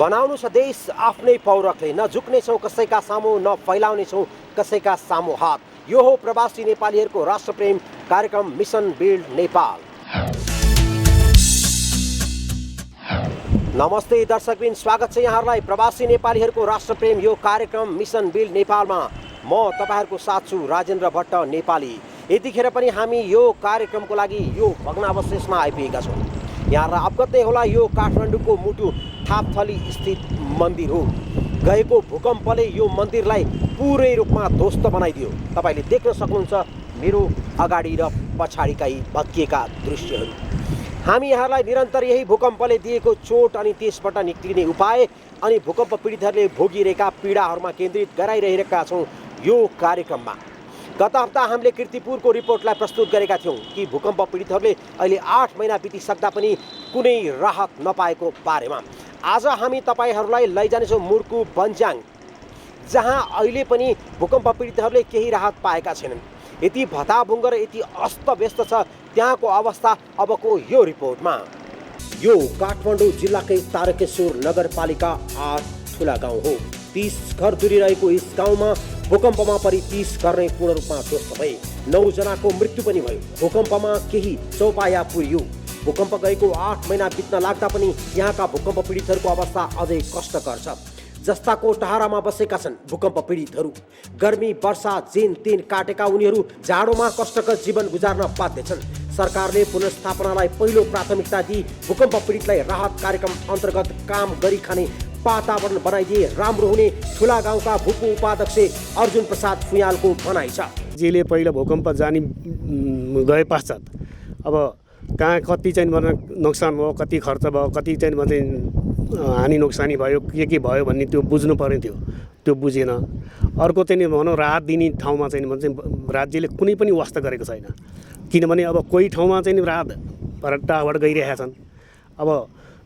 बनाउनु छ देश आफ्नै पौरखले, न झुक्नेछौँ कसैका सामु, न फैलाउनेछौँ कसैका सामु हात। यो हो प्रवासी नेपालीहरूको राष्ट्रप्रेम कार्यक्रम मिसन बिल्ड नेपाल। नमस्ते दर्शकबिन, स्वागत छ यहाँहरूलाई प्रवासी नेपालीहरूको राष्ट्रप्रेम यो कार्यक्रम मिसन बिल्ड नेपालमा। म तपाईँहरूको साथ छु राजेन्द्र भट्ट नेपाली। यतिखेर पनि हामी यो कार्यक्रमको लागि यो भग्नावशेषमा आइपुगेका छौँ। यहाँलाई अवगत नै होला, यो काठमाडौँको मुटु थापथली स्थित मन्दिर हो। गएको भूकम्पले यो मन्दिरलाई पुरै रूपमा ध्वस्त बनाइदियो। तपाईँले देख्न सक्नुहुन्छ मेरो अगाडि र पछाडिका यी भत्किएका दृश्यहरू। हामी यहाँलाई निरन्तर यही भूकम्पले दिएको चोट अनि त्यसबाट निक्लिने उपाय अनि भूकम्प पीडितहरूले भोगिरहेका पीडाहरूमा केन्द्रित गराइरहेका छौँ यो कार्यक्रममा। गत हप्ता हामीले कीर्तिपुरको रिपोर्टलाई प्रस्तुत गरेका थियौँ कि भूकम्प पीडितहरूले अहिले 8 महिना बितिसक्दा पनि कुनै राहत नपाएको बारेमा। आज हामी तपाईँहरूलाई लैजानेछौँ मुर्कु बन्ज्याङ, जहाँ अहिले पनि भूकम्प पीडितहरूले केही राहत पाएका छैनन्। यति भताभुङ्ग र यति अस्तव्यस्त छ त्यहाँको अवस्था अबको यो रिपोर्टमा। यो काठमाडौँ जिल्लाकै तारकेश्वर नगरपालिका 8 ठुला गाउँ हो। 30 घर दूरी रहेको यस गाउँमा भूकम्पमा परि 30 घर नै पूर्ण रूपमा ध्वस्त भए। 9 जनाको मृत्यु पनि भयो। भूकम्पमा केही चौपाया पुरियो। भूकम्प गएको 8 महिना बित्न लाग्दा पनि यहाँका भूकम्प पीडितहरूको अवस्था अझै कष्टकर छ। जस्ताको टहरामा बसेका छन् भूकम्प पीडितहरू। गर्मी वर्षा जेन तेन काटेका उनीहरू जाडोमा कष्टकर जीवन गुजार्न बाध्य छन्। सरकारले पुनर्स्थापनालाई पहिलो प्राथमिकता दिई भूकम्प पीडितलाई राहत कार्यक्रम अन्तर्गत काम गरी खाने वातावरण बनाइदिए राम्रो हुने ठुला गाउँका भूपू उपाध्यक्ष अर्जुन प्रसाद फुयालको भनाइ छ। जेले पहिला भूकम्प जानी गए पश्चात अब कहाँ कति चाहिँ नोक्सान भयो, कति खर्च भयो, कति चाहिँ हानि नोक्सानी भयो, के भयो भन्ने त्यो बुझ्नु पर्ने थियो। त्यो बुझेन। अर्को चाहिँ भनौँ राहत दिने ठाउँमा चाहिँ राज्यले कुनै पनि वास्ता गरेको छैन। किनभने अब कोही ठाउँमा चाहिँ राहत टाबाट गइरहेका छन्। अब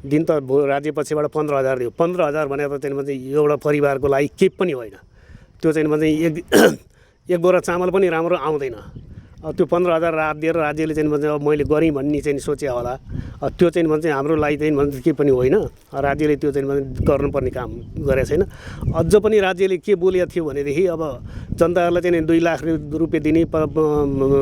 दिन त राज्य पछिबाट 15,000 दियो। 15,000 भनेर चाहिँ एउटा परिवारको लागि केही पनि होइन। त्यो चाहिँ एक बोरा चामल पनि राम्रो आउँदैन। त्यो 15,000 राहत दिएर राज्यले चाहिँ अब मैले गरेँ भन्ने चाहिँ सोचे होला। त्यो चाहिँ हाम्रो लागि चाहिँ केही पनि होइन। राज्यले त्यो चाहिँ गर्नुपर्ने काम गरेको छैन। अझ पनि राज्यले के बोलेको थियो भनेदेखि अब जनताहरूलाई चाहिँ 2 लाख रुपियाँ दिने,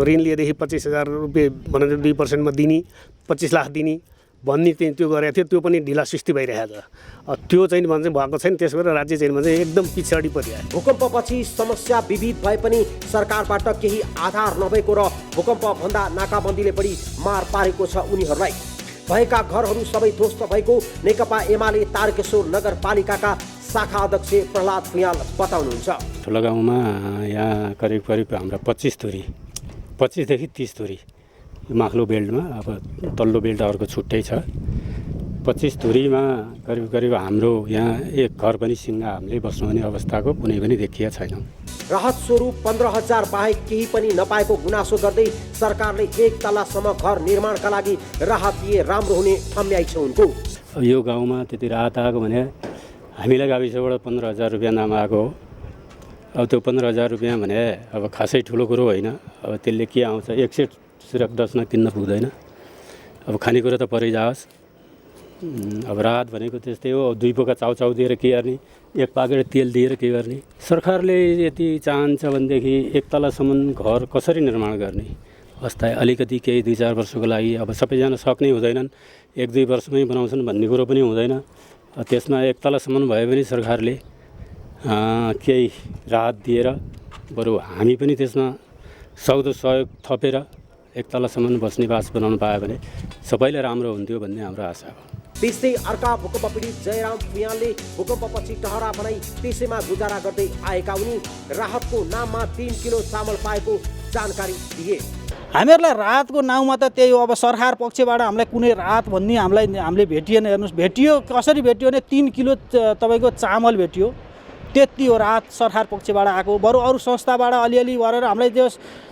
ऋण लिएदेखि 25,000 रुपियाँ भनेर 2% दिने, 25 लाख दिने भन्ने चाहिँ त्यो गरेको थियो। त्यो पनि ढिला सुस्ती भइरहेको छ। त्यो चाहिँ भएको छैन। त्यसो गरेर राज्य चाहिँ एकदम पछाडि परिआयो। भूकम्पपछि समस्या विविध भए पनि सरकारबाट केही आधार नभएको र भूकम्पभन्दा नाकाबन्दीले बढी मार पारेको छ उनीहरूलाई। भएका घरहरू सबै ध्वस्त भएको नेकपा एमाले तारकेश्वर नगरपालिकाका शाखा अध्यक्ष प्रहलाद फुयाल बताउनुहुन्छ। ठुला गाउँमा यहाँ करिब हाम्रा 25 देखि 30 धुरी माथिल्लो बेल्टमा, अब तल्लो बेल्ट अर्को छुट्टै छ। 25 धुरीमा करिब हाम्रो यहाँ एक घर पनि सिङ्गा हामीले बस्नुहुने अवस्थाको कुनै पनि देखिया छैन। राहत स्वरूप 15,000 बाहेक केही पनि नपाएको गुनासो गर्दै सरकारले 1 तलासम्म घर निर्माणका लागि राहत दिए राम्रो हुने ठम्याइ छ उनको। यो गाउँमा त्यति राहत आएको भने हामीलाई गाविसबाट 15,000 रुपियाँ नाम आएको हो। अब त्यो 15,000 रुपियाँ भने अब खासै ठुलो कुरो होइन। अब त्यसले के आउँछ, 1 सेट सिरक डस्न किन्न पुग्दैन। अब खानेकुरा त परै जाओस्। अब राहत भनेको त्यस्तै हो। 2 पोका चाउचाउ दिएर के गर्ने, 1 पाकेट तेल दिएर के गर्ने। सरकारले यति चाहन्छ भनेदेखि 1 तलासम्म घर कसरी निर्माण गर्ने अवस्था अलिकति केही 2-4 वर्षको लागि अब सबैजना सक्ने हुँदैनन्। 1-2 वर्षमै बनाउँछन् भन्ने कुरो पनि हुँदैन। त्यसमा 1 तलासम्म भए पनि सरकारले केही राहत दिएर बरु हामी पनि त्यसमा सक्दो सहयोग थपेर 1 तलासम्म बस्ने बास बनाउनु पायो भने सबैलाई राम्रो हुन्थ्यो भन्ने हाम्रो आशा हो। त्यस्तै अर्का भूकम्प पीडित जयराम फुयालले भूकम्पपछि टहरा बनाई त्यसैमा गुजारा गर्दै आएका उनी राहतको नाममा 3 किलो चामल पाएको जानकारी दिए। हामीहरूलाई राहतको नाउँमा त त्यही हो। अब सरकार पक्षबाट हामीलाई कुनै राहत भन्ने हामीले भेटिएन। हेर्नुहोस्, भेटियो कसरी भेटियो भने 3 किलो तपाईँको चामल भेटियो। त्यति हो राहत सरकार पक्षबाट आएको। बरु अरू संस्थाबाट अलिअलि गरेर हामीलाई त्यो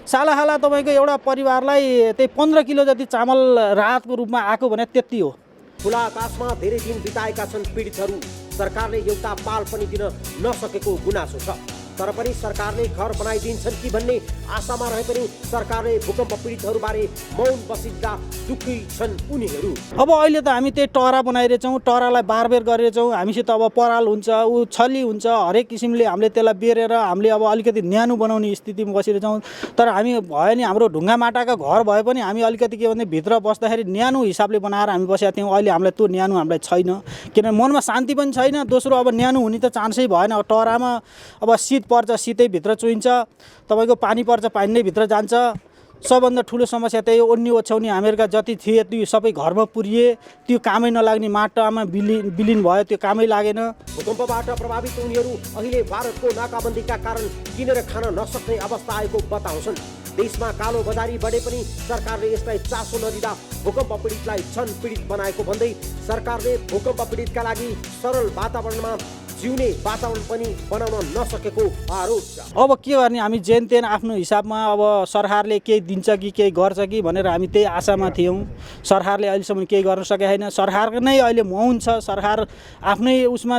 सालाखाला तपाईँको एउटा परिवारलाई त्यही 15 किलो जति चामल राहतको रूपमा आएको भने त्यति हो। खुला आकाशमा धेरै दिन बिताएका छन् पीडितहरू। सरकारले एउटा पाल पनि दिन नसकेको गुनासो छ। तर पनि सरकारले घर बनाइदिन्छन् कि भन्ने आशामा रहे पनि सरकारले भूकम्प पीडितहरूबारे मौन बसिँदा दुःखी छन् उनीहरू। अब अहिले त हामी त्यही टरा बनाइरहेछौँ, टरालाई बारबेर गरिरहेछौँ। हामीसित अब पराल हुन्छ, ऊ छली हुन्छ, हरेक किसिमले हामीले त्यसलाई बेरेर हामीले अब अलिकति न्यानो बनाउने स्थितिमा बसिरहेछौँ। तर हामी भयो नि हाम्रो ढुङ्गा माटाका घर भए पनि हामी अलिकति के भने भित्र बस्दाखेरि न्यानो हिसाबले बनाएर हामी बसेका थियौँ। अहिले हामीलाई त्यो न्यानो हामीलाई छैन, किनभने मनमा शान्ति पनि छैन। दोस्रो अब न्यानो हुने त चान्सै भएन। अब टरामा अब शीत पर्छ, शीतै भित्र चुइन्छ, तपाईँको पानी पर्छ, पानी नै भित्र जान्छ। सबभन्दा ठुलो समस्या त्यही ओड्नी ओछ्याउनी हामीहरूका जति थिए त्यो सबै घरमा पुरिए, त्यो कामै नलाग्ने माटामा विलिन भयो, त्यो कामै लागेन। भूकम्पबाट प्रभावित उनीहरू अहिले भारतको नाकाबन्दीका कारण किनेर खान नसक्ने अवस्था आएको बताउँछन्। देशमा कालो बजारी बढे पनि सरकारले यसलाई चासो नदिँदा भूकम्प पीडितलाई झन पीडित बनाएको भन्दै सरकारले भूकम्प पीडितका लागि सरल वातावरणमा जिउने वातावरण पनि बनाउन नसकेको आरोप छ। अब के गर्ने, हामी जेन तेन आफ्नो हिसाबमा अब सरकारले केही दिन्छ कि केही गर्छ कि भनेर हामी त्यही आशामा थियौँ। सरकारले अहिलेसम्म केही गर्न सकेको छैन। सरकार नै अहिले मौन छ। सरकार आफ्नै उसमा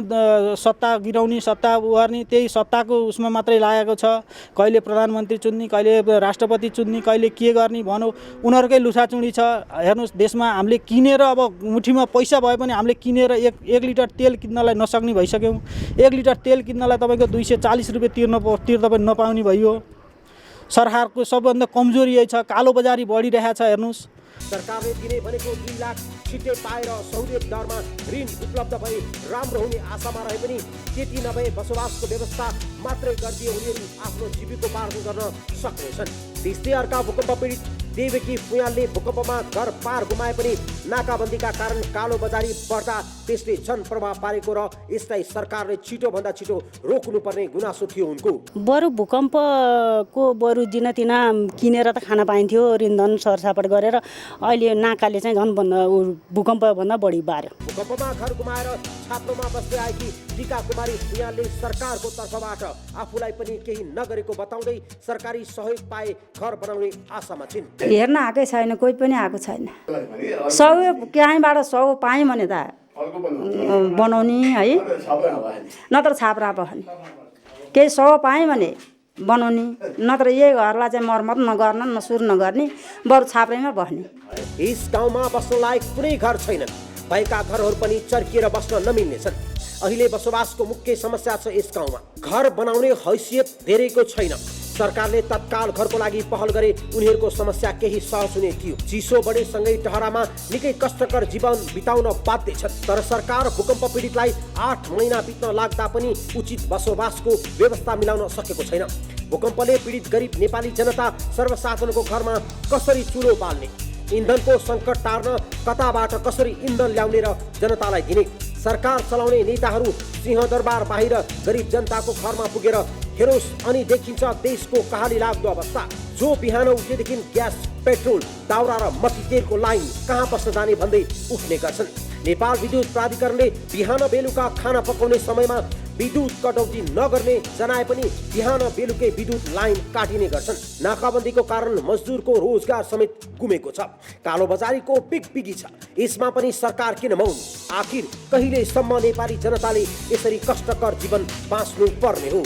सत्ता गिराउने, सत्ता गर्ने, त्यही सत्ताको उसमा मात्रै लागेको छ। कहिले प्रधानमन्त्री चुन्ने, कहिले राष्ट्रपति चुन्ने, कहिले के गर्ने भनौँ, उनीहरूकै लुछाचुडी छ। हेर्नुहोस्, देशमा हामीले किनेर अब मुठीमा पैसा भए पनि हामीले किनेर एक लिटर तेल किन्नलाई नसक्ने भइसक्यौँ। 1 लिटर तेल किन्नलाई तपाईँको 240 रुपियाँ तिर्दा पनि नपाउने भइयो। सरकारको सबभन्दा कमजोरी यही छ, कालो बजारी बढिरहेको छ। हेर्नुहोस्, सरकारले दिने भनेको 2 लाख छिट्टै पाएर सहुलियत दरमा ऋण उपलब्ध भए राम्रो हुने आशामा रहे पनि त्यति नभए बसोबासको व्यवस्था मात्रै गरिदिए उनीहरू आफ्नो जीविकोपार्जन गर्न सक्नेछन्। त्यस्तै अर्का भूकम्प पीडित देवकी फुयालले भूकम्पमा घर पार गुमाए पनि नाकाबन्दीका कारण कालो बजारी बढ्दा त्यसले झन प्रभाव पारेको र यसलाई सरकारले छिटोभन्दा छिटो रोक्नुपर्ने गुनासो थियो उनको। बरु भूकम्पको बरु दिनतिना किनेर त खान पाइन्थ्यो, ऋणधन सरसापट गरेर। अहिले नाकाले चाहिँ झन् भूकम्पभन्दा बढी बार्यो। भूकम्पमा घर गुमाएर छाप्रोमा बस्दै आएकी टीका कुमारी फुयालले सरकारको तर्फबाट आफूलाई पनि केही नगरेको बताउँदै सरकारी सहयोग पाए घर बनाउने आशामा छिन्। हेर्न आएकै छैन, कोही पनि आएको छैन। सहयोग कहीँबाट सहयोग पाएँ भने त बनाउने है, नत्र छाप्रा बस्ने। केही सहयोग पाएँ भने बनाउने, नत्र यही घरलाई चाहिँ मर्मत नगर्न, नसुर नगर्ने, बरु छाप्रैमा बस्ने। यस गाउँमा बस्न लायक कुनै घर छैनन्। भएका घरहरू पनि चर्किएर बस्न नमिल्नेछन्। अहिले बसोबासको मुख्य समस्या छ यस गाउँमा। घर बनाउने हैसियत धेरैको छैन। सरकारले तत्काल घरको लागि पहल गरे उनीहरूको समस्या केही सहज हुने थियो। चिसो बढेसँगै टहरामा निकै कष्टकर जीवन बिताउन बाध्य छन्। तर सरकार भूकम्प पीडितलाई 8 महिना बित्न लाग्दा पनि उचित बसोबासको व्यवस्था मिलाउन सकेको छैन। भूकम्पले पीडित गरिब नेपाली जनता सर्वसाधारणको घरमा कसरी चुलो बाल्ने, इन्धनको सङ्कट टार्न कताबाट कसरी इन्धन ल्याउने र जनतालाई दिने। सरकार चलाउने नेताहरू सिंहदरबार बाहिर गरिब जनताको घरमा पुगेर हेरोस् अनि देखिन्छ देशको कहाली लाग्दो अवस्था। जो बिहान उठेदेखि ग्यास, पेट्रोल, दाउरा र मट्टीतेलको लाइन कहाँ बस्न जाने भन्दै उठ्ने गर्छन्। नेपाल विद्युत प्राधिकरणले बिहान बेलुका खाना पकाउने समयमा विद्युत कटौती नगर्ने जनाए पनि बिहान बेलुकै विद्युत लाइन काटिने गर्छन्। नाकाबन्दीको कारण मजदुरको रोजगार समेत गुमेको छ। कालो बजारीको बिगबिगी छ। यसमा पनि सरकार किन मौन? आखिर कहिलेसम्म नेपाली जनताले यसरी कष्टकर जीवन बाँच्नु पर्ने हो?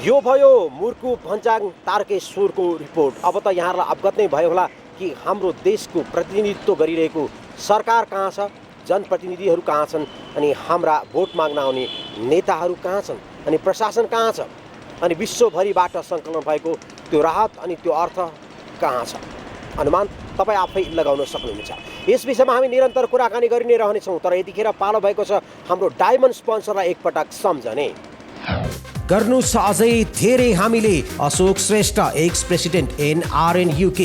यो भयो मुर्कु भन्जाङ तारकेश्वरको रिपोर्ट। अब त यहाँहरूलाई अवगत नै भयो होला कि हाम्रो देशको प्रतिनिधित्व गरिरहेको सरकार कहाँ छ, जनप्रतिनिधिहरू कहाँ छन्, अनि हाम्रा भोट माग्न आउने नेताहरू कहाँ छन्, अनि प्रशासन कहाँ छ, अनि विश्वभरिबाट सङ्कलन भएको त्यो राहत अनि त्यो अर्थ कहाँ छ? अनुमान तपाईँ आफै लगाउन सक्नुहुन्छ। यस विषयमा हामी निरन्तर कुराकानी गरि नै रहनेछौँ। तर यतिखेर पालो भएको छ हाम्रो डायमन्ड स्पोन्सरलाई एकपटक सम्झने। गर्नुहोस् अझै धेरै हामीले Ashok Shrestha, ex president NRN UK,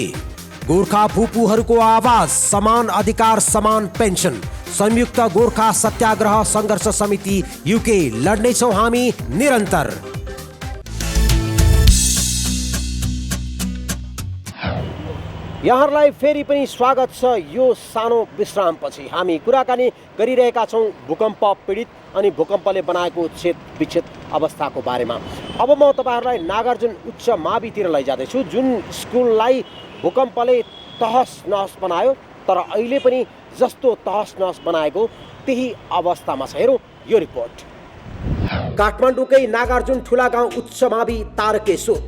Gorkha भूपुहरूको आवाज, समान अधिकार समान पेन्सन, संयुक्त गोर्खा सत्याग्रह सङ्घर्ष समिति UK, लड्नेछौँ हामी निरन्तर। यहाँहरूलाई फेरि पनि स्वागत छ यो सानो विश्रामपछि। हामी कुराकानी गरिरहेका छौँ भूकम्प पीडित अनि भूकम्पले बनाएको क्षत विक्षत अवस्थाको बारेमा। अब म तपाईँहरूलाई नागार्जुन उच्च मावितिर लैजाँदैछु, जुन स्कुललाई भूकम्पले तहस नहस बनायो। तर अहिले पनि जस्तो तहस नहस बनाएको त्यही अवस्थामा छ। हेरौँ यो रिपोर्ट। काठमाडौँकै नागार्जुन ठुला गाउँ उच्च मावि तारकेश्वर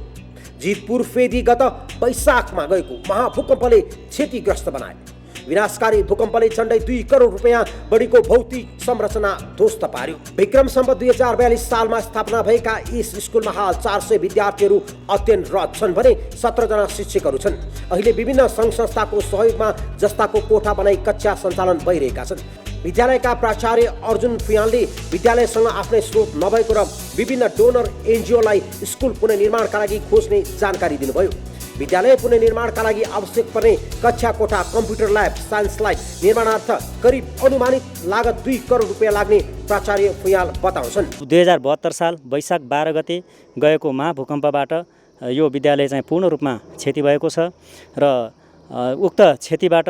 जितपुर फेदी गत वैशाखमा गएको महाभूकम्पले क्षतिग्रस्त बनायो। विनाशकारी भूकम्पले झन्डै 2 करोड रुपियाँ बढीको भौतिक संरचना ध्वस्त पार्यो। विक्रम सम्वत 2042 सालमा स्थापना भएका यस स्कुलमा हाल 400 विद्यार्थीहरू अध्ययनरत छन् भने 17 जना शिक्षकहरू छन्। अहिले विभिन्न सङ्घ संस्थाको सहयोगमा जस्ताको कोठा बनाई कक्षा सञ्चालन भइरहेका छन्। विद्यालयका प्राचार्य अर्जुन फुयालले विद्यालयसँग आफ्नै स्रोत नभएको र विभिन्न डोनर एनजिओलाई स्कुल पुनर्निर्माणका लागि खोज्ने जानकारी दिनुभयो। विद्यालय पुनर्निर्माणका लागि आवश्यक पर्ने कक्षा कोठा, कम्प्युटर ल्याब, साइन्स ल्याब निर्माणार्थ करिब अनुमानित लागत 2 करोड रुपियाँ लाग्ने प्राचार्य फुयाल बताउँछन्। 2072 साल वैशाख 12 गते गएको महाभूकम्पबाट यो विद्यालय चाहिँ पूर्ण रूपमा क्षति भएको छ र उक्त क्षतिबाट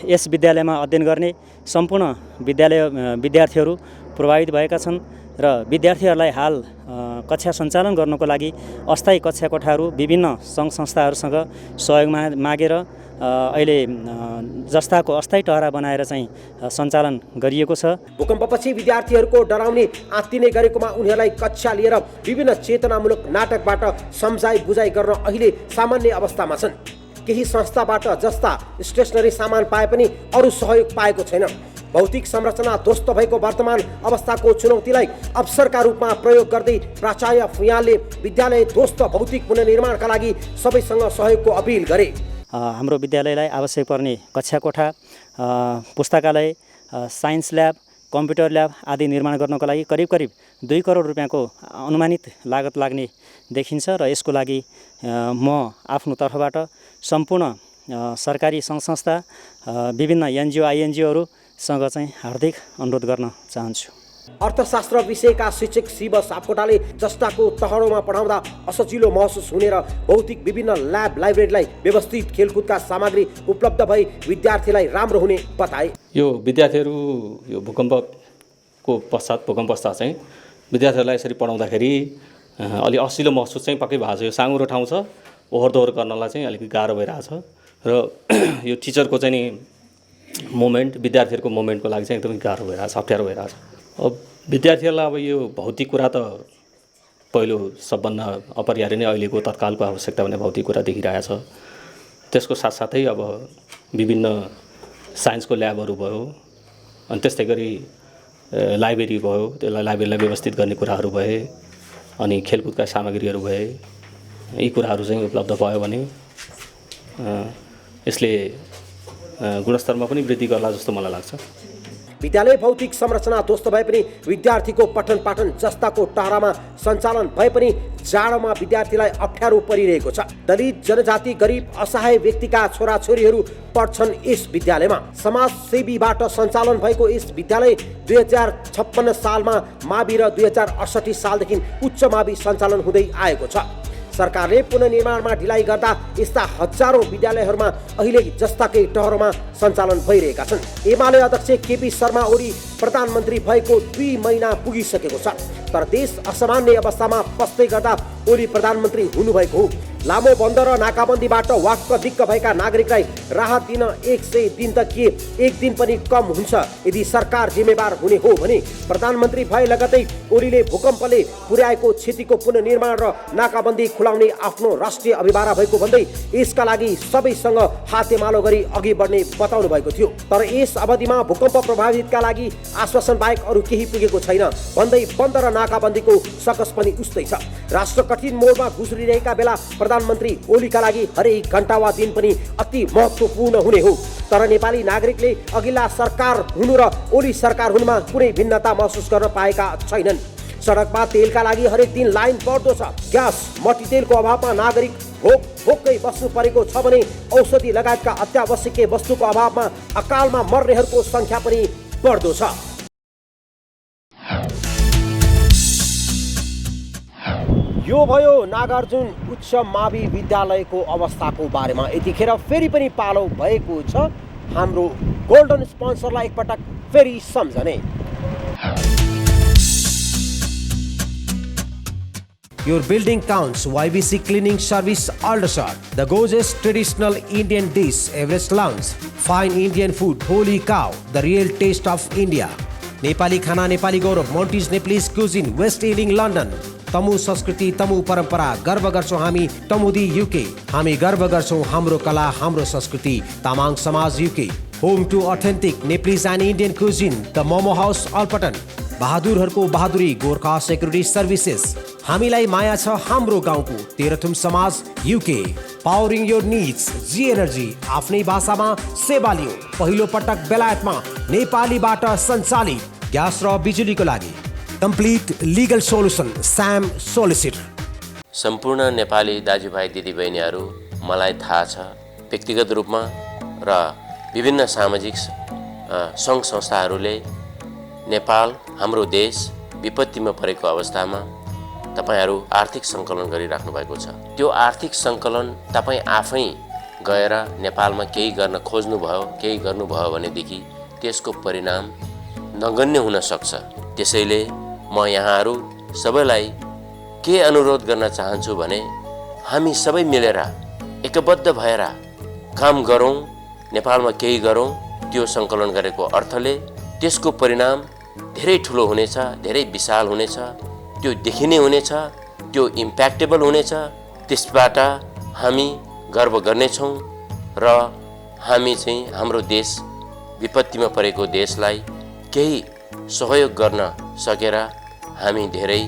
यस विद्यालयमा अध्ययन गर्ने सम्पूर्ण विद्यार्थीहरू प्रभावित भएका छन् र विद्यार्थीहरूलाई हाल कक्षा सञ्चालन गर्नको लागि अस्थायी कक्षा कोठाहरू विभिन्न सङ्घ संस्थाहरूसँग सहयोग मागेर अहिले जस्ताको अस्थायी टहरा बनाएर चाहिँ सञ्चालन गरिएको छ। भूकम्पपछि विद्यार्थीहरूको डराउने आत्तिने गरेकोमा उनीहरूलाई कक्षा लिएर विभिन्न चेतनामूलक नाटकबाट सम्झाइ बुझाइ गर्न अहिले सामान्य अवस्थामा छन्। केही संस्थाबाट जस्ता स्टेसनरी सामान पाए पनि अरू सहयोग पाएको छैन। भौतिक संरचना ध्वस्त भएको वर्तमान अवस्थाको चुनौतीलाई अवसरका रूपमा प्रयोग गर्दै प्राचार्य फुयालले विद्यालय ध्वस्त भौतिक पुनर्निर्माणका लागि सबैसँग सहयोगको अपिल गरे। हाम्रो विद्यालयलाई आवश्यक पर्ने कक्षा कोठा, पुस्तकालय, साइन्स ल्याब, कम्प्युटर ल्याब आदि निर्माण गर्नको लागि करिब 2 करोड रुपियाँको अनुमानित लागत लाग्ने देखिन्छ र यसको लागि म आफ्नो तर्फबाट सम्पूर्ण सरकारी सङ्घ संस्था, विभिन्न एनजिओ आइएनजिओहरूसँग चाहिँ हार्दिक अनुरोध गर्न चाहन्छु। अर्थशास्त्र विषयका शिक्षक शिव सापकोटाले जस्ताको तहरोमा पढाउँदा असजिलो महसुस हुने र भौतिक विभिन्न ल्याब लाइब्रेरीलाई व्यवस्थित खेलकुदका सामग्री उपलब्ध भई विद्यार्थीलाई राम्रो हुने बताए। यो विद्यार्थीहरू यो भूकम्प पश्चात चाहिँ विद्यार्थीहरूलाई यसरी पढाउँदाखेरि अलि असजिलो महसुस चाहिँ पक्कै भएको छ। यो साँगुरो ठाउँ छ, ओहोर दोहोर गर्नलाई चाहिँ अलिकति गाह्रो भइरहेछ र यो टिचरको चाहिँ नि मोमेन्ट, विद्यार्थीहरूको मोमेन्टको लागि चाहिँ एकदमै गाह्रो भइरहेछ, अप्ठ्यारो भइरहेछ। अब विद्यार्थीहरूलाई अब यो भौतिक कुरा त पहिलो सबभन्दा अपरिहार्य नै अहिलेको तत्कालको आवश्यकता भने भौतिक कुरा देखिरहेछ। त्यसको साथसाथै अब विभिन्न साइन्सको ल्याबहरू भयो, अनि त्यस्तै गरी लाइब्रेरी भयो, त्यसलाई लाइब्रेरीलाई व्यवस्थित गर्ने कुराहरू भए, अनि खेलकुदका सामग्रीहरू भए, यी कुराहरू चाहिँ उपलब्ध भयो भने यसले गुणस्तरमा पनि वृद्धि गर्ला जस्तो मलाई लाग्छ। विद्यालय भौतिक संरचना ध्वस्त भए पनि विद्यार्थीको पठन पाठन जस्ताको टहरामा सञ्चालन भए पनि जाडोमा विद्यार्थीलाई अप्ठ्यारो परिरहेको छ। दलित, जनजाति, गरिब, असहाय व्यक्तिका छोराछोरीहरू पढ्छन् यस विद्यालयमा। समाजसेवीबाट सञ्चालन भएको यस विद्यालय 2056 सालमा मावि र 2068 सालदेखि उच्च मावि सञ्चालन हुँदै आएको छ। सरकारले पुनर्निर्माणमा ढिलाइ गर्दा यस्ता हजारौं विद्यालयहरूमा अहिले जस्ताकै टहरोमा सञ्चालन भइरहेका छन्। एमाले अध्यक्ष केपी शर्मा ओली प्रधानमन्त्री भएको 2 महिना पुगिसकेको छ, तर देश असामान्य अवस्थामा पस्दै गर्दा ओली प्रधानमन्त्री हुनुभएको हो। लामो बन्द र नाकाबन्दीबाट वाक्क दिक्क भएका नागरिकलाई राहत दिन 100 दिन त के 1 दिन पनि कम हुन्छ। यदि सरकार जिम्मेवार हुने हो भने प्रधानमन्त्री भए लगतै ओलीले भूकम्पले पुर्याएको क्षतिको पुनर्निर्माण र नाकाबन्दी खुलाउने आफ्नो राष्ट्रिय अभिभारा भएको भन्दै यसका लागि सबैसँग हातेमालो गरी अघि बढ्ने बताउनु भएको थियो। तर यस अवधिमा भूकम्प प्रभावितका लागि आश्वासन बाहेक अरू केही पुगेको छैन भन्दै बन्द र नाकाबन्दीको सकस पनि उस्तै छ। राष्ट्र कठिन मोडमा गुज्रिरहेका बेला प्रधानमन्त्री ओलीका लागि हरेक घण्टा वा दिन पनि अति महत्त्वपूर्ण हुने हो। तर नेपाली नागरिकले अघिल्ला सरकार हुनु र ओली सरकार हुनुमा कुनै भिन्नता महसुस गर्न पाएका छैनन्। सडकमा तेलका लागि हरेक दिन लाइन पर्दो छ। ग्यास, मट्टीतेलको अभावमा नागरिक भोकै बस्नु परेको छ भने औषधि लगायतका अत्यावश्यकीय वस्तुको अभावमा अकालमा मर्नेहरूको सङ्ख्या पनि बढ्दो छ। यो भयो नागार्जुन उच्च मावि विद्यालयको अवस्थाको बारेमा। यतिखेर फेरि पनि पालो भएको छ हाम्रो गोल्डन स्पोन्सरलाई एकपटक फेरि सम्झने। Your building counts. YBC Cleaning Service Aldershot. The gorgeous traditional Indian dish Everest Lounge. Fine Indian food. Holy cow. The real taste of India. Nepali खाना नेपाली गौरव. Monty's Nepalese cuisine. West Ealing London. तमु संस्कृति तमु परम्परा. गर्व गर्छौं हामी तमुदी UK. हामी गर्व गर्छौं हाम्रो कला हाम्रो संस्कृति. तामाङ समाज UK. Home to authentic Nepalese and Indian cuisine. The Momo House Alpatan. बहादुरहरूको बहादुरी गोर्खा सेक्युरिटी सर्भिसेस. हामीलाई माया छ हाम्रो गाउँको तेह्रथुम समाज UK. Powering your needs G energy आफ्नै भाषामा सेवा लियो. पहिलो पटक बेलायतमा नेपालीबाट सञ्चालित ग्यास र बिजुलीको लागि कम्प्लिट लिगल सोलुसन स्याम सोलिसिटर. सम्पूर्ण नेपाली दाजुभाइ दिदीबहिनीहरू मलाई थाहा छ व्यक्तिगत रूपमा र विभिन्न सामाजिक सङ्घ संस्थाहरूले नेपाल हाम्रो देश विपत्तिमा परेको अवस्थामा तपाईहरू आर्थिक सङ्कलन गरिराख्नु भएको छ. त्यो आर्थिक सङ्कलन तपाईँ आफै गएर नेपालमा केही गर्न खोज्नुभयो केही गर्नुभयो भनेदेखि त्यसको परिणाम नगण्य हुन सक्छ. त्यसैले म यहाँहरू सबैलाई के अनुरोध गर्न चाहन्छु भने हामी सबै मिलेर एकबद्ध भएर काम गरौँ, नेपालमा केही गरौँ. त्यो सङ्कलन गरेको अर्थले त्यसको परिणाम धेरै ठुलो हुनेछ, धेरै विशाल हुनेछ, त्यो देखिने हुनेछ, त्यो इम्प्याक्टेबल हुनेछ. त्यसबाट हामी गर्व गर्नेछौँ र हामी चाहिँ हाम्रो देश विपत्तिमा परेको देशलाई केही सहयोग गर्न सकेर हामी धेरै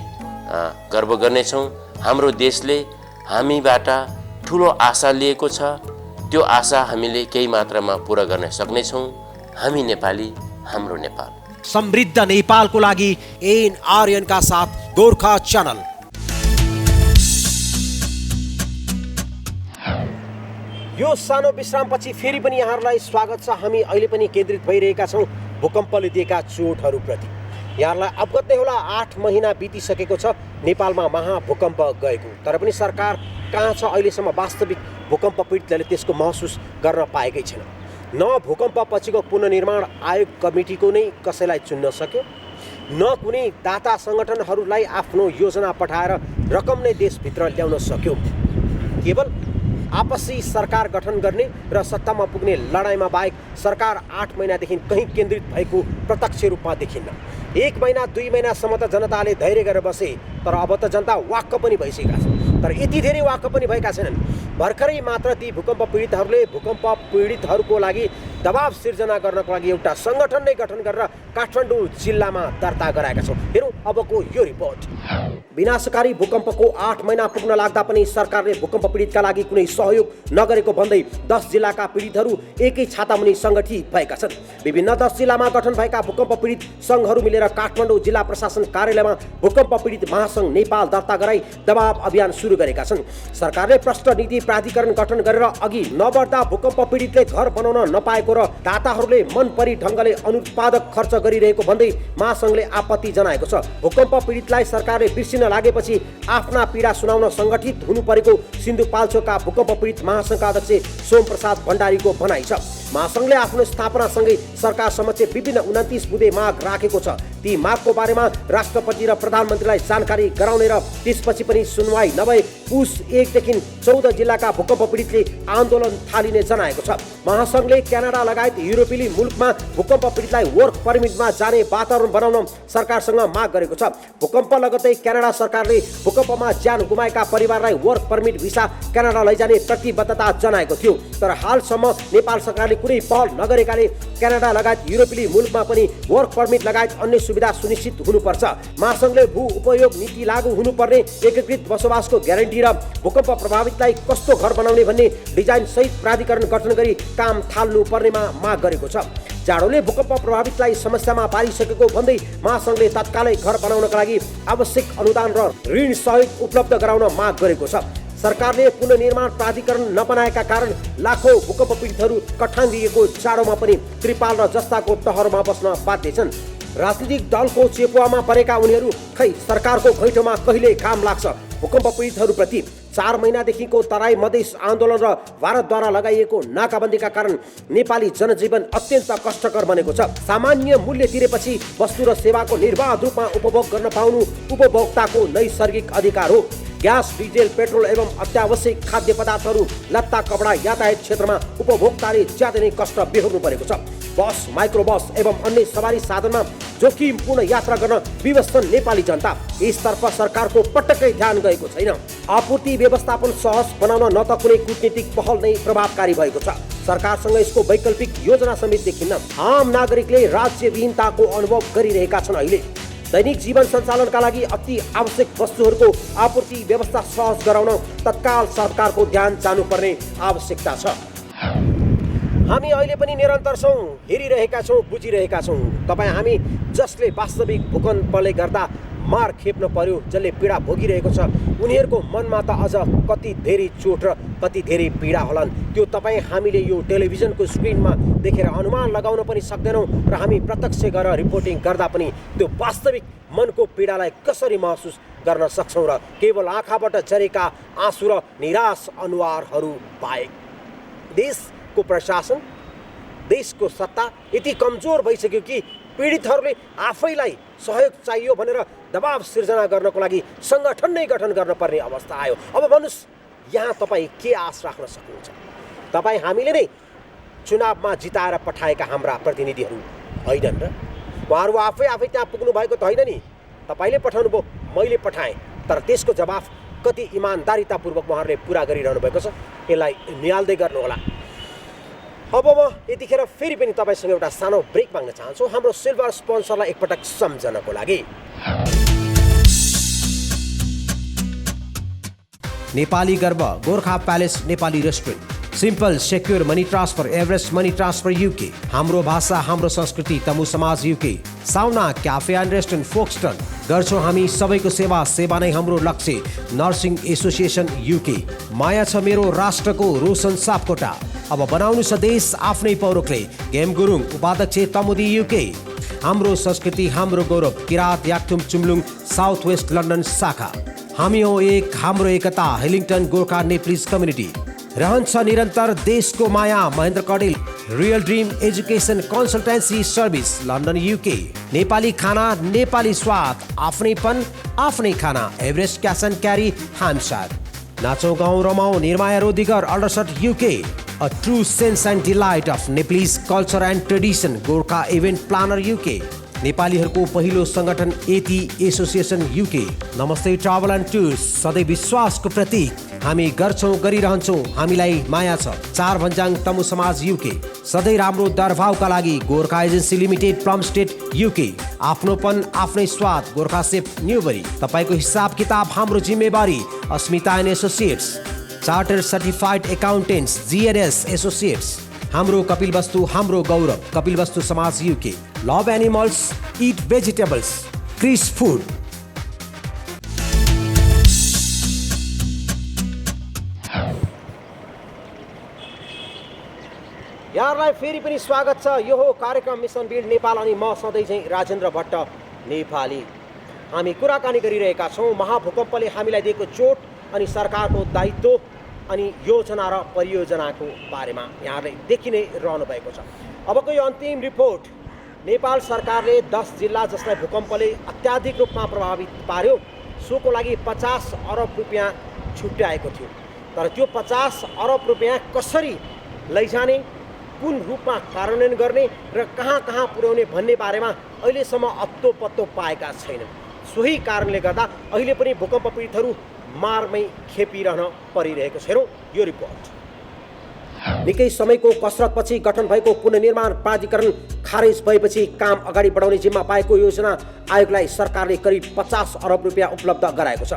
गर्व गर्नेछौँ. हाम्रो देशले हामीबाट ठुलो आशा लिएको छ. त्यो आशा हामीले केही मात्रामा पुरा गर्न सक्नेछौँ. हामी नेपाली, हाम्रो नेपाल. समृद्ध नेपालको लागि एन आर्यन का साथ गोर्खा च्यानल. यो सानो विश्रामपछि फेरि पनि यहाँहरूलाई स्वागत छ. हामी अहिले पनि केन्द्रित भइरहेका छौँ भूकम्पले दिएका चोटहरूप्रति. यहाँहरूलाई अवगत नै होला 8 महिना बितिसकेको छ नेपालमा महाभूकम्प गएको. तर पनि सरकार कहाँ छ अहिलेसम्म वास्तविक भूकम्प पीडितले त्यसको महसुस गर्न पाएकै छैन. न भूकम्प पछिको पुनर्निर्माण आयोग कमिटीको नै कसैलाई चुन्न सक्यो, न कुनै दाता सङ्गठनहरूलाई आफ्नो योजना पठाएर रकम नै देशभित्र ल्याउन सक्यो. केवल आपसी सरकार गठन गर्ने र सत्तामा पुग्ने लडाइँमा बाहेक सरकार 8 महिनादेखि कहीँ केन्द्रित भएको प्रत्यक्ष रूपमा देखिन्न. 1 महिना 2 महिनासम्म त जनताले धैर्य गरेर बसे, तर अब त जनता वाक्क पनि भइसकेका छन्. तर यति धेरै वाक्क पनि भएका छैनन्. भर्खरै मात्र ती भूकम्प पीडितहरूले भूकम्प पीडितहरूको लागि दबाब सिर्जना गर्नको लागि एउटा सङ्गठन नै गठन गरेर काठमाडौँ जिल्लामा दर्ता गराएका छौँ. हेरौँ अबको यो रिपोर्ट. विनाशकारी भूकम्पको 8 महिना पुग्न लाग्दा पनि सरकारले भूकम्प पीडितका लागि कुनै सहयोग नगरेको भन्दै 10 जिल्लाका पीडितहरू एकै छातामुनि सङ्गठित भएका छन्. विभिन्न 10 जिल्लामा गठन भएका भूकम्प पीडित सङ्घहरू मिलेर काठमाडौँ जिल्ला प्रशासन कार्यालयमा भूकम्प पीडित महासङ्घ नेपाल दर्ता गराई दबाब अभियान सुरु गरेका छन्. सरकारले प्रष्ट नीति प्राधिकरण गठन गरेर अघि नबढ्दा भूकम्प पीडितले घर बनाउन नपाएको र दाताहरूले मनपरी ढङ्गले अनुत्पादक खर्च गरिरहेको भन्दै महासङ्घले आपत्ति जनाएको छ. भूकम्प पीडितलाई सरकारले बिर्सिन लागेपछि आफ्ना पीडा सुनाउन सङ्गठित हुनु परेको सिन्धुपाल्चोकका भूकम्प पीडित महासङ्घका अध्यक्ष सोमप्रसाद भण्डारीको भनाइ छ. महासङ्घले आफ्नो स्थापनासँगै सरकार समक्ष विभिन्न 29 बुँदे माग राखेको छ. ती मागको बारेमा राष्ट्रपति र प्रधानमन्त्रीलाई जानकारी गराउने र त्यसपछि पनि सुनवाई नभए पुस 1 देखि 14 जिल्लाका भूकम्प पीडितले आन्दोलन थालिने जनाएको छ. महासङ्घले क्यानाडा लगायत युरोपेली मुलुकमा भूकम्प पीडितलाई वर्क परमिटमा जाने वातावरण बनाउन सरकारसँग माग गरेको छ. भूकम्प लगत्तै क्यानाडा सरकारले भूकम्पमा ज्यान गुमाएका परिवारलाई वर्क परमिट भिसा क्यानाडा लैजाने प्रतिबद्धता जनाएको थियो. तर हालसम्म नेपाल सरकारले कुनै पहल नगरेकाले क्यानाडा लगायत युरोपेली मुलुकमा पनि वर्क परमिट लगायत अन्य सुविधा सुनिश्चित हुनुपर्छ. महासङ्घले भू उपयोग नीति लागू हुनुपर्ने, एकीकृत बसोबासको ग्यारेन्टी र भूकम्प प्रभावितलाई कस्तो घर बनाउने भन्ने डिजाइन सहित प्राधिकरण गठन गरी काम थाल्नु पर्नेमा माग गरेको छ. जाडोले भूकम्प प्रभावितलाई समस्यामा पारिसकेको भन्दै महासङ्घले तत्कालै घर बनाउनका लागि आवश्यक अनुदान र ऋण सहयोग उपलब्ध गराउन माग गरेको छ. सरकारले पुनर्निर्माण प्राधिकरण नबनाएका कारण लाखौँ भूकम्प पीडितहरू कठाङ्गिएको जाडोमा पनि त्रिपाल र जस्ताको टहरमा बस्न बाध्य छन्. राजनीतिक दलको चेपुवामा परेका उनीहरू खै सरकारको घैँटोमा कहिले काम लाग्छ. भूकम्प पीडितहरूप्रति 4 महिनादेखिको तराई मधेस आन्दोलन र भारतद्वारा लगाइएको नाकाबन्दीका कारण नेपाली जनजीवन अत्यन्त कष्टकर बनेको छ. सामान्य मूल्य तिरेपछि वस्तु र सेवाको निर्बाध रूपमा उपभोग गर्न पाउनु उपभोक्ताको नैसर्गिक अधिकार हो. ग्यास, डिजेल, पेट्रोल एवं अत्यावश्यक खाद्य पदार्थहरू, लत्ता, कपडा, यातायात क्षेत्रमा उपभोक्ताले ज्यादै नै कष्ट बेहोर्नु परेको छ। बस, माइक्रोबस एवं अन्य सवारी साधनमा जोखिमपूर्ण यात्रा गर्न विवश छन् नेपाली जनता। यसतर्फ सरकारको पटक्कै ध्यान गएको छैन। आपूर्ति व्यवस्थापन सहज बनाउन न त कुनै कूटनीतिक पहल नै प्रभावकारी भएको छ, सरकारसँग यसको वैकल्पिक योजना समेत देखिन्न। आम नागरिकले राज्यविहीनताको अनुभव गरिरहेका छन्। अहिले दैनिक जीवन सञ्चालनका लागि अति आवश्यक वस्तुहरूको आपूर्ति व्यवस्था सहज गराउन तत्काल सरकारको ध्यान जानुपर्ने आवश्यकता छ। हामी अहिले पनि निरन्तर छौँ, हेरिरहेका छौँ, बुझिरहेका छौँ। तपाईँ हामी जसले वास्तविक भूकम्पले गर्दा मार खेप्न पर्यो, जसले पीडा भोगिरहेको छ, उनीहरूको मनमा त अझ कति धेरै चोट र कति धेरै पीडा होलान्, त्यो तपाईँ हामीले यो टेलिभिजनको स्क्रिनमा देखेर अनुमान लगाउन पनि सक्दैनौँ र हामी प्रत्यक्ष गरेर रिपोर्टिङ गर्दा पनि त्यो वास्तविक मनको पीडालाई कसरी महसुस गर्न सक्छौँ र केवल आँखाबाट झरेका आँसु र निराश अनुहारहरू बाहेक। देशको प्रशासन, देशको सत्ता यति कमजोर भइसक्यो कि पीडितहरूले आफैलाई सहयोग चाहियो भनेर दबाव सिर्जना गर्नको लागि सङ्गठन नै गठन गर्न पर्ने अवस्था आयो। अब भन्नुहोस्, यहाँ तपाईँ के आश राख्न सक्नुहुन्छ? तपाईँ हामीले नै चुनावमा जिताएर पठाएका हाम्रा प्रतिनिधिहरू होइनन् र? उहाँहरू आफै त्यहाँ पुग्नु भएको त होइन नि, तपाईँले पठाउनु भयो, मैले पठाएँ, तर त्यसको जवाफ कति इमान्दारितापूर्वक उहाँहरूले पुरा गरिरहनु भएको छ, यसलाई निहाल्दै गर्नुहोला। अब म यतिखेर फेरि पनि तपाईँसँग एउटा सानो ब्रेक माग्न चाहन्छु, हाम्रो सिल्भर स्पोन्सरलाई एकपटक सम्झनको लागि। नेपाली गर्व Gorkha palace Nepali restaurant, simple secure money transfer Everest money transfer UK, हाम्रो भाषा हाम्रो संस्कृति तमु समाज UK, साउना क्याफे एन्ड रेस्टुरेन्ट फोक्सटन, गर्छौँ हामी सबैको सेवा, सेवा नै हाम्रो लक्ष्य, नर्सिङ एसोसिएसन UK, माया छ मेरो राष्ट्रको रोशन सापकोटा, अब बनाउनु छ देश आफ्नै पौरखले, गेम गुरुङ उपाध्यक्ष तमुदी UK, हाम्रो संस्कृति हाम्रो गौरव, Kirat Yakthung Chumlung south west London शाखा, हामी हो एक, हाम्रो एकता, हेलिङटन गोर्खा नेप्लिज कम्युनिटी, रहन्छ निरन्तर देशको माया, Mahendra Kadel real dream education consultancy service London UK, Nepali खाना नेपाली स्वाद, आफ्नैपन आफ्नै खाना, एभरेस्ट क्यास एन्ड क्यारी हामसार, नाचौँ गाउँ रमाउँ निर्माया रोधिगर Aldershot UK, a true sense and delight of Nepalese culture and tradition, Gorkha event planner UK, नेपालीहरूको पहिलो सङ्गठन AT association UK, Namaste travel and tours, सधैँ विश्वासको प्रतीक, हामी गर्छौँ गरिरहन्छौँ, हामीलाई माया छ, 4 भन्जाङ तमु समाज UK, सधैँ राम्रो दरभावका लागि Gorkha agency limited plum state UK, आफ्नोपन आफ्नै स्वाद गोर्खा सेफ न्युबरी, तपाईँको हिसाब किताब हाम्रो जिम्मेवारी, Asmita and associates, charter certified accountants GNS associates, हाम्रो कपिल वस्तु हाम्रो गौरव, Kapilvastu Samaj UK, love animals eat vegetables, क्रिस फुड। यहाँहरूलाई फेरि पनि स्वागत छ। यो हो कार्यक्रम मिसन बिल्ड नेपाल अनि म सधैँ चाहिँ राजेन्द्र भट्ट नेपाली। हामी कुराकानी गरिरहेका छौँ महाभूकम्पले हामीलाई दिएको चोट अनि सरकारको दायित्व अनि योजना र परियोजनाको बारेमा यहाँहरूले देखि नै रहनु भएको छ। अबको यो अन्तिम रिपोर्ट, नेपाल सरकारले 10 जिल्ला जसलाई भूकम्पले अत्याधिक रूपमा प्रभावित पार्यो सोको लागि 50 अरब रुपियाँ छुट्याएको थियो, तर त्यो 50 अरब रुपियाँ कसरी लैजाने, कुन रूपमा कार्यान्वयन गर्ने र कहाँ कहाँ पुर्याउने भन्ने बारेमा अहिलेसम्म अत्तो पत्तो पाएका छैनन्। सोही कारणले गर्दा अहिले पनि भूकम्प पीडितहरू मारमै खेपिरहन परिरहेको छ। हेरौँ यो रिपोर्ट। निकै समयको कसरतपछि गठन भएको पुनर्निर्माण प्राधिकरण खारेज भएपछि काम अगाडि बढाउने जिम्मा पाएको योजना आयोगलाई सरकारले करिब 50 अरब रुपियाँ उपलब्ध गराएको छ।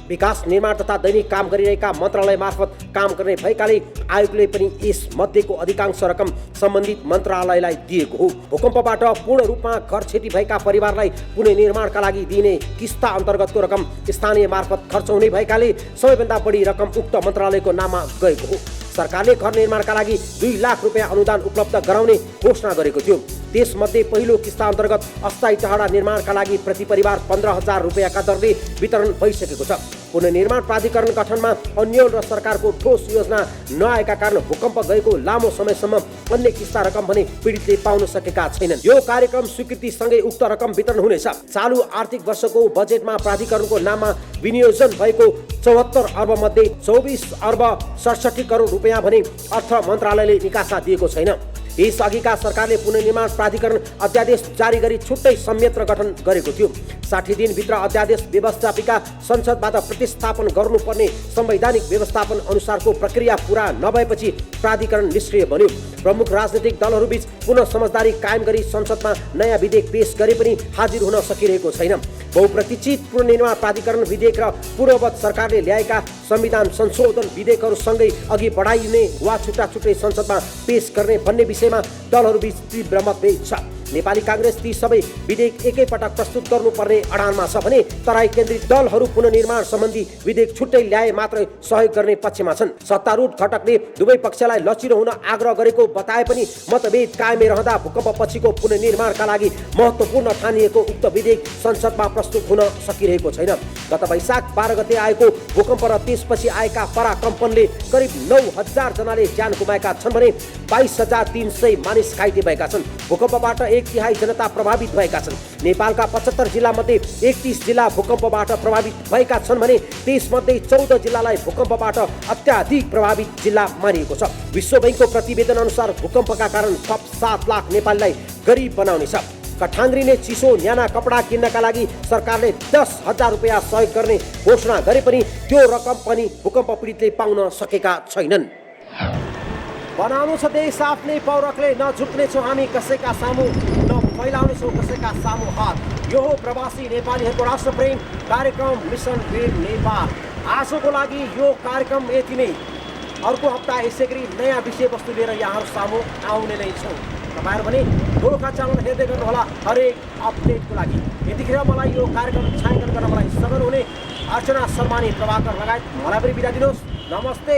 विकास निर्माण तथा दैनिक काम गरिरहेका मन्त्रालय मार्फत काम गर्ने भएकाले आयोगले पनि यस मध्येको अधिकांश रकम सम्बन्धित मन्त्रालयलाई दिएको हो। भूकम्पबाट पूर्ण रूपमा घर क्षति भएका परिवारलाई पुनर्निर्माणका लागि दिइने किस्ता अन्तर्गतको रकम स्थानीय मार्फत खर्च हुने भएकाले सबैभन्दा बढी रकम उक्त मन्त्रालयको नाममा गएको हो। सरकारले घर निर्माणका लागि 2 लाख रुपियाँ अनुदान उपलब्ध गराउने घोषणा गरेको थियो। त्यसमध्ये पहिलो किस्ता अन्तर्गत अस्थायी टहरा निर्माणका लागि प्रति परिवार 15,000 रुपियाँका दरले वितरण भइसकेको छ। पुनर्निर्माण प्राधिकरण गठनमा अन्यल र सरकारको ठोस योजना नआएका कारण भूकम्प गएको लामो समयसम्म अन्य किस्ता रकम भने पीडितले पाउन सकेका छैनन्। यो कार्यक्रम स्वीकृतिसँगै उक्त रकम वितरण हुनेछ। चालु आर्थिक वर्षको बजेटमा प्राधिकरणको नाममा विनियोजन भएको 74 अर्ब मध्ये 24 अर्ब 67 करोड रुपियाँ भने अर्थ मन्त्रालयले निकासा दिएको छैन। यसअघिका सरकारले पुनर्निर्माण प्राधिकरण अध्यादेश जारी गरी छुट्टै संयन्त्र गठन गरेको थियो। 60 दिनभित्र अध्यादेश व्यवस्थापिका संसदबाट प्रतिस्थापन गर्नुपर्ने संवैधानिक व्यवस्थापन अनुसारको प्रक्रिया पूरा नभएपछि प्राधिकरण निष्क्रिय बन्यो। प्रमुख राजनीतिक दलहरूबीच पुनः समझदारी कायम गरी संसदमा नयाँ विधेयक पेश गरे पनि हाजिर हुन सकिरहेको छैन। बहुप्रतीक्षित पुनर्निर्माण प्राधिकरण विधेयक र पूर्ववत सरकारले ल्याएका संविधान संशोधन विधेयकहरूसँगै अघि बढाइने वा छुट्टा छुट्टै संसदमा पेश गर्ने भन्ने विषयमा दलहरूबीच तीव्र मतभेद छ। नेपाली कांग्रेस ती सबै विधेयक एकैपटक प्रस्तुत गर्नुपर्ने अडानमा छ भने तराई केन्द्रित दलहरू पुनर्निर्माण सम्बन्धी विधेयक छुट्टै ल्याए मात्रै सहयोग गर्ने पक्षमा छन्। सत्तारूढ घटकले दुवै पक्षलाई लचिलो हुन आग्रह गरेको बताए पनि मतभेद कायमै रहँदा भूकम्पपछिको पुनर्निर्माणका लागि महत्त्वपूर्ण ठानिएको उक्त विधेयक संसदमा प्रस्तुत हुन सकिरहेको छैन। गत वैशाख 12 गते आएको भूकम्प र त्यसपछि आएका पराकम्पनले करिब 9,000 जनाले ज्यान गुमाएका छन् भने 22,300 मानिस घाइते भएका छन्। भूकम्पबाट 1/3 जनता प्रभावित भएका छन्। नेपालका 75 जिल्लामध्ये 31 जिल्ला भूकम्पबाट प्रभावित भएका छन् भने त्यसमध्ये 14 जिल्लालाई भूकम्पबाट अत्याधिक प्रभावित जिल्ला मानिएको छ। विश्व बैंकको प्रतिवेदन अनुसार भूकम्पका कारण थप 7 लाख नेपालीलाई गरिब बनाउनेछ। कठाङ्ग्रिने चिसो न्याना कपडा किन्नका लागि सरकारले 10,000 रुपियाँ सहयोग गर्ने घोषणा गरे पनि त्यो रकम पनि भूकम्प पीडितले पाउन सकेका छैनन्। बनाउनु छ देश आफ्नै पौरखले, न झुक्नेछौँ हामी कसैका सामु, न फैलाउनेछौँ कसैका सामु हात। यो हो प्रवासी नेपालीहरूको राष्ट्रप्रेम कार्यक्रम मिसन बिल्ड नेपाल। आजको लागि यो कार्यक्रम यति नै। अर्को हप्ता यसै गरी नयाँ विषयवस्तु लिएर यहाँहरू सामु आउने नै छौँ। तपाईँहरू पनि गोर्खा च्यानल हेर्दै गर्नुहोला हरेक अपडेटको लागि। यतिखेर मलाई यो कार्यक्रम छायाङ्कन गर्न मलाई सहयोग हुने अर्चना शर्मानी प्रभाकर लगायत मलाई पनि बिदा दिनुहोस्। नमस्ते।